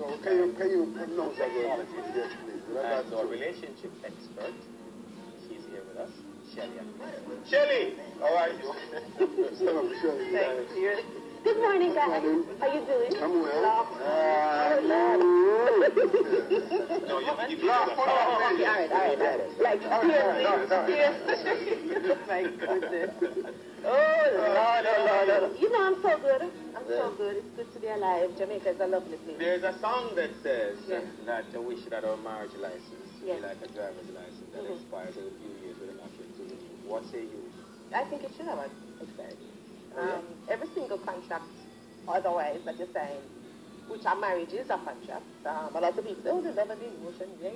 So can you pronounce that word? Yes, please. And our relationship expert, she's here with us, Shelly. Shelly, how are you? Thank you. Good morning, guys. How you doing? I'm well. No, you Oh, okay, all right. Like, seriously? My goodness. Oh, Lord. You know, I'm so good. So good. It's good to be alive. Jamaica is a lovely place. There's a song that says that we should have our marriage license be like a driver's license that expires in a few years with an option to renew. What say you? I think it should have expired. Every single contract, otherwise, that you sign, which a marriage is a contract. A lot of people say, oh, the love and the emotion, yeah.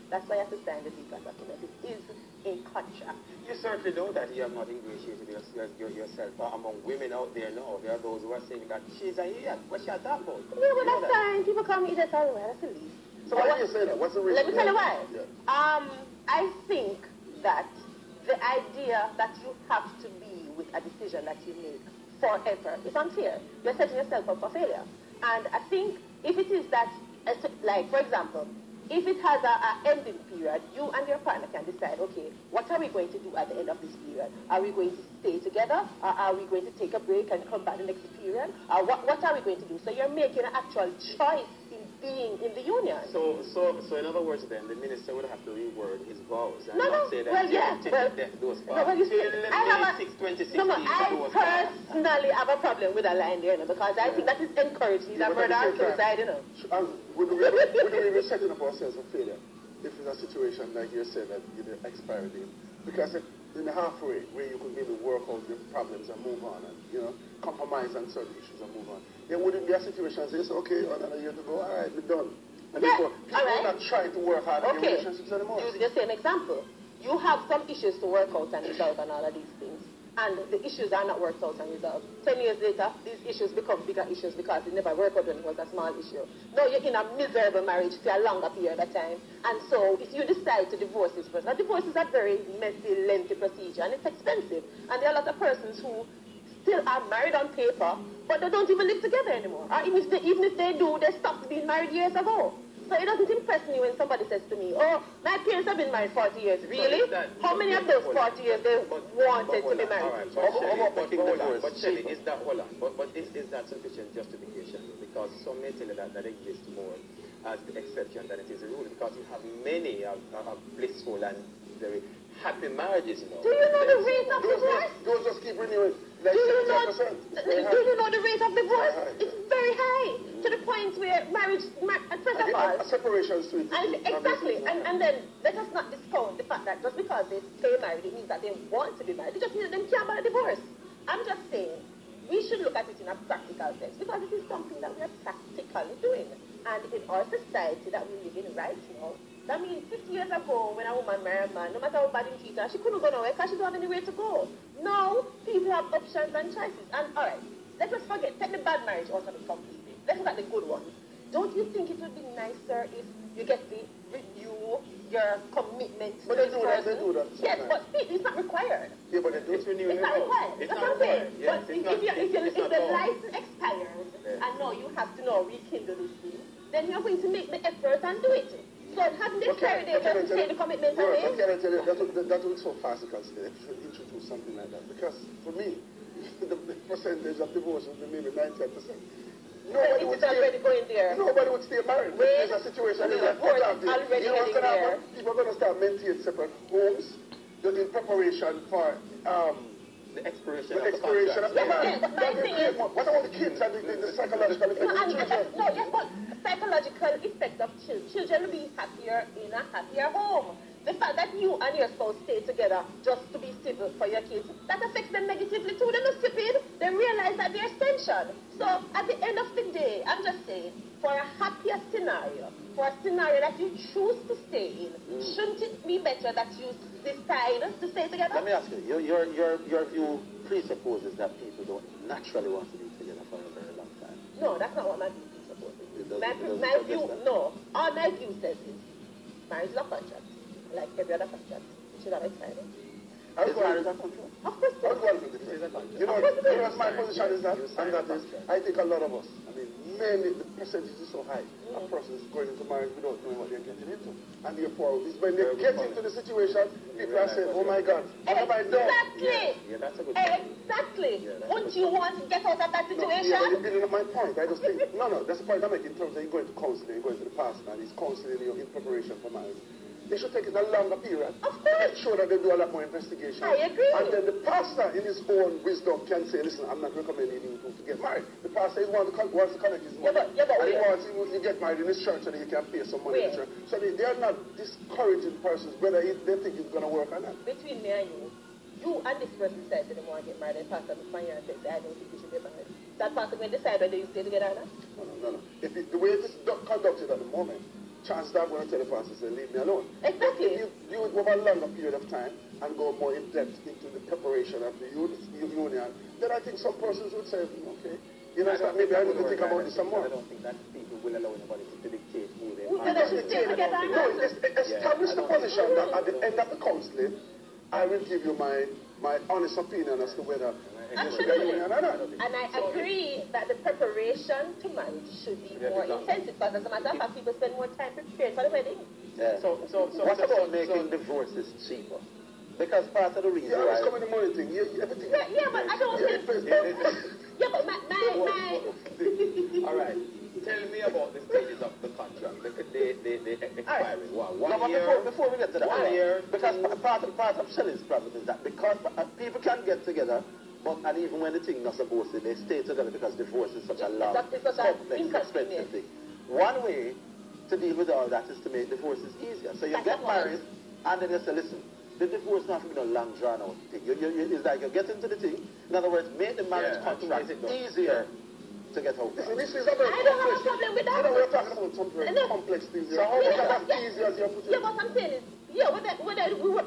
That's why you have to sign the legal document. It is a contract. You certainly know that you have not ingratiated yourself among women out there now. There are those who are saying that she's a idiot. What's she talking about? Yeah, but that's fine. People call me idiot all the way. That's the least. So why do you say that? What's the reason? Let me tell you why. Yeah. I think that the idea that you have to be with a decision that you make forever is unfair. You're setting yourself up for failure. And I think if it is that, like, for example, if it has an ending period, you and your partner can decide, okay, what are we going to do at the end of this period? Are we going to stay together? Or are we going to take a break and come back the next period? What are we going to do? So you're making an actual choice in being in the union. So in other words, then, the minister would have to reword his vows and not say that those vows. I personally have a problem with that line there, because I think that is encouraging that murder and suicide, you know. Would we be setting up ourselves for failure if it's a situation like you said that you the expiry date? Because in the halfway where you can maybe work out your problems and move on and, you know, compromise on certain issues and move on, there wouldn't be a situation where say, okay, another year to go, all right, we're done. And therefore, people are not trying to work hard in relationships anymore. Use the same example. You have some issues to work out and resolve and all of these things. And the issues are not worked out and resolved. 10 years later, these issues become bigger issues because it never worked out when it was a small issue. Now you're in a miserable marriage for a longer period of time. And so if you decide to divorce this person, now divorce is a very messy, lengthy procedure and it's expensive. And there are a lot of persons who still are married on paper, but they don't even live together anymore. Or even if they do, they stopped being married years ago. So it doesn't impress me when somebody says to me, oh, my parents have been married 40 years. Really? How many of those 40 years they wanted to be married? But Shelly, is that, is that sufficient justification? Because some may tell you that exists more as the exception than it is the rule, because you have many of blissful and very happy marriages, you know. Do you know the rate of divorce? Those just keep renewing. Like do you know the rate of divorce? It's very high, to the point where marriage, first of all, a separation suite. Exactly, and then let us not discount the fact that just because they stay married, it means that they want to be married. It just means that they can't buy a divorce. I'm just saying, we should look at it in a practical sense, because it is something that we are practically doing. And in our society that we live in right now, that means 50 years ago, when a woman married a man, no matter how bad he treated her, she couldn't go nowhere because she don't have anywhere to go. Now, people have options and choices. And all right, let us take the bad marriage out of it completely. Let's look at the good ones. Don't you think it would be nicer if you get to renew your commitment to this person? They do that. Yes, but it's not required. Yeah, but they do. It's not required. That's what I'm saying. But if the license expires and now you have to now rekindle this thing, then you're going to make the effort and do it. So having the expiry date doesn't say the commitment away. But can I tell you, that would be so farcical today if you introduce something like that. Because for me, the percentage of divorce would be maybe 90%. Nobody would already going there. Nobody would stay married. There's a situation where already heading there. People are going to start maintaining separate homes in preparation for the expiration of the contract. What about the kids and the psychological effect? But psychological effect of children. Children will be happier in a happier home. The fact that you and your spouse stay together just to be civil for your kids, that affects them negatively too. They're not stupid. They realize that they're essential. So at the end of the day, I'm just saying, for a happier scenario, for a scenario that you choose to stay in, shouldn't it be better that you decide to stay together? Let me ask you, your view presupposes that people don't naturally want to be together for a very long time. No, that's not what my view presupposes. My view, no. All my view says is, marriage is a contract. Like every other contract. It should have expired. Of course. You know what my position is that? And that is, I think a lot of us, I mean, many, the percentage is so high. A person is going into marriage without knowing what they're getting into. And therefore, it's when they get into the situation, people are saying, oh my God, what have I done? Exactly. Yeah, that's a good point. Exactly. Yeah, Wouldn't you want to get out of that situation? No, you're building up my point. I just think, no, that's the point I'm making in terms of you going to counseling, you're going to the pastor, and he's counseling you in preparation for marriage. They should take it a longer period. Of course. Make sure that they do a lot more investigation. I agree. And then the pastor, in his own wisdom, can say, listen, I'm not recommending you to get married. The pastor wants to connect his money. But and he wants you to get married in his church so that he can pay some money in the church. So they are not discouraging persons whether they think it's going to work or not. Between me and you and this person said they want to get married, and pastor Mufanya said, I don't think you should get married. That pastor going to decide whether you stay together or not? No. The way it is conducted at the moment, chances are I'm going to tell the pastor, say, leave me alone. Exactly. If you would over a longer period of time and go more in depth into the preparation of the union, then I think some persons would say, okay, you know, maybe I need to think about this some more. I don't think that people will allow anybody to dictate who they Who should stay together? No, establish the position that at the end of the counseling, I will give you my honest opinion as to whether you should get union or not. And I agree that the preparation to marriage should be more intensive, because as a matter of fact, people spend more time preparing for the wedding. Yeah. So what about making divorces cheaper? Because part of the reason why... Yeah, it's coming the money thing. Everything. Yeah, but I don't think... Yeah, but my... All right. Tell me about the stages of the contract. The expiry. One year. Before we get to that, 1 year. Because part of Shelley's problem is that because people can get together, and even when the thing not supposed to, they stay together because divorce is such a long, complex, expensive thing. One way to deal with all that is to make divorces easier. So you get married, and then you say, listen, the divorce not to be no long drawn out thing. It's like you get into the thing. In other words, make the marriage contract easier to get out. This is a very I don't have a problem with that. We're talking about some very complex things. So how much of that easier as you're putting it? Yeah, what I'm saying is, we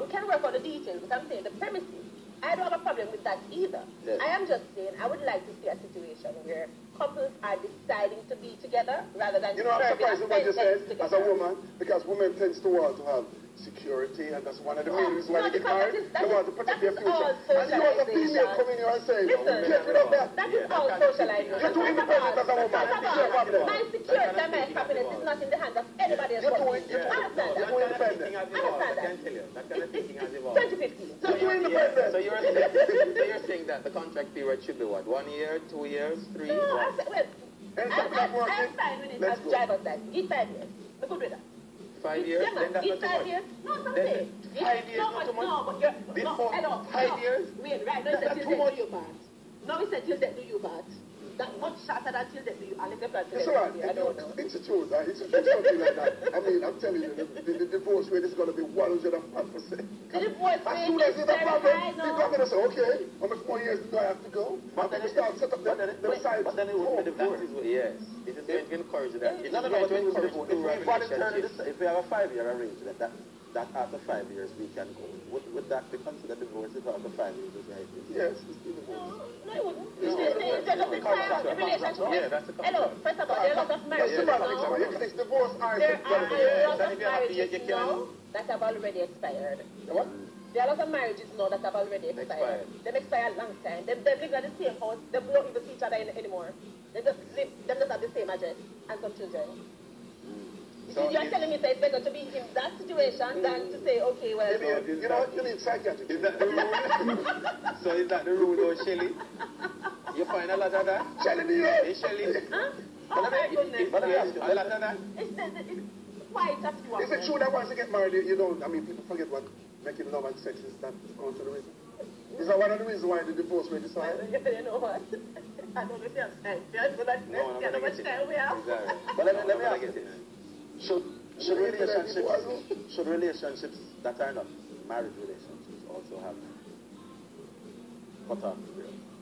can work on the details, but I'm saying the premises. I don't have a problem with that either. Yes. I am just saying I would like to see a situation where couples are deciding to be together rather than... You know, I'm surprised with what you said as a woman, because women tends to want to have security, and that's one of the main reasons why they get married. They want to protect their future. And you as a female coming here and saying, get rid of that. That is all socialization. You're too independent as a woman. My security and my happiness is not in the hands of anybody else. Understand that? Understand that? It's 2015. You're too independent. So you're saying that the contract period should be what? 1 year, 2 years, 3 years? No, I'm fine with it as driver's license. Give 5 years. I'm good with that. 5 years? Then that's not too much. Years? No, something. 5 years not too much? No, but you're... 5 years? Wait, right. No, it's till they do your part. No, we said till they do your part. That much shorter than till they do you. Unless they're it's all right. I don't know. Institute something like that. I mean, I'm telling you, the divorce rate is going to be 105%. The divorce as rate soon as is there's a problem, high, no. the government say, okay, how much more years do I have to go? But then they start set up the side. But then it would be divorce. Yes. It is going to encourage that. No, if we have a 5-year arrangement, that after 5 years we can go. Would that be considered divorce if after 5 years is right? Yes, it's still divorce. No, it wouldn't. The relationship. Yeah, that's the contract. Hello, first of all, there are a lot of marriages now. It's divorce. There are a lot of marriages now that have already expired. What? There are a lot of marriages now that have already expired. They expired a long time. They live in the same house. They don't even see each other anymore. They just have the same address and some children. So you're telling me that it's better to be in that situation than to say, okay, well... You know what? You need psychiatric. Is that the rule? So is that the rule, though, Shelley? You find a lot of that? Shelley, do you? Hey, Shelley? Huh? Oh, my goodness. A lot of that? It's quite a few. Is it true that once you get married, you don't... I mean, people forget what making love and sex is. That going to the reason? Is that one of the reasons why the divorce rate is high? You know what? I don't know if you have time. But that's how much time we have. But let me ask you this. Should relationships that are not marriage relationships also have cut off?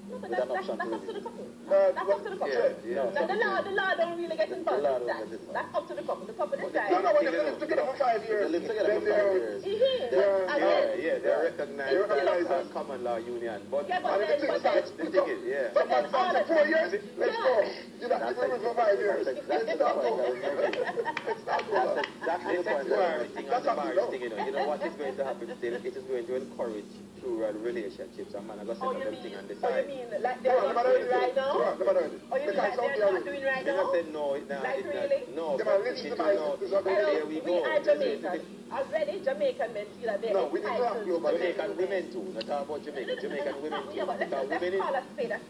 No, but that's up to the couple. That's up to the couple. Yeah. The law don't really get involved in that. That's up to the couple. The couple decides. No, when they live together for 5 years. They live together for 5 years. They're recognized as common law union. But yeah, but then, Somebody says 4 years, let's go. You know, live for 5 years. That's exactly the point. That's the marriage thing, you know what is going to happen still? It is going to encourage plural relationships. A man going to set them thing on the side. You mean like they're not doing right now? Or you mean like they're not doing right now? I said no, it's not. Like really? No, there we go. We are Jamaican. Already Jamaican men feel that they're no, we didn't have global. Jamaican women too. Not talk about Jamaican. Jamaican women too. Yeah, but let's call a spade a spade.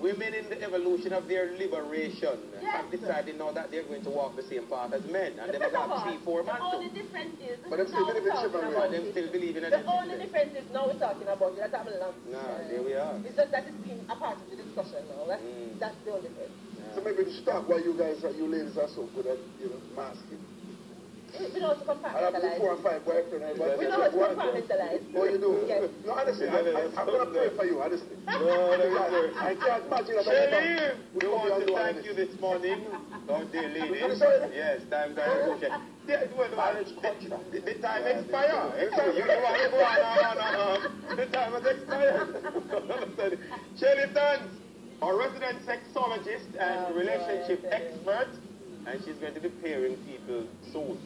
Women in the evolution of their liberation have decided now that they're going to walk the same path as men, and they must have 3-4 men too. The only difference is but them still believe in chivalry. But them still believe in it. The only difference is now we're talking about it. That's happening now. Nah, there we are. It's just that it's been a part of the discussion now. That's the only difference. So maybe to start why you ladies are so good at, masking. We know how to compartmentalize. I have 4 and 5 boyfriends. We know how to compartmentalize. Oh, you do? Yes. No, honestly, I'm going to pray for you, honestly. I can't imagine that. Shirley, we want to thank you this morning, our dear ladies. Yes, time to the time expired. You don't want to go on. The time has expired. Shirley Tans, our resident sexologist and relationship expert, and she's going to be pairing people soon.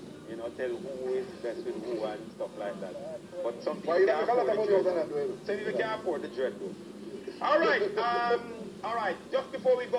Tell who is best with who and stuff like that. But some people can't afford the dread. Some people can't afford the dread though. All right, just before we go.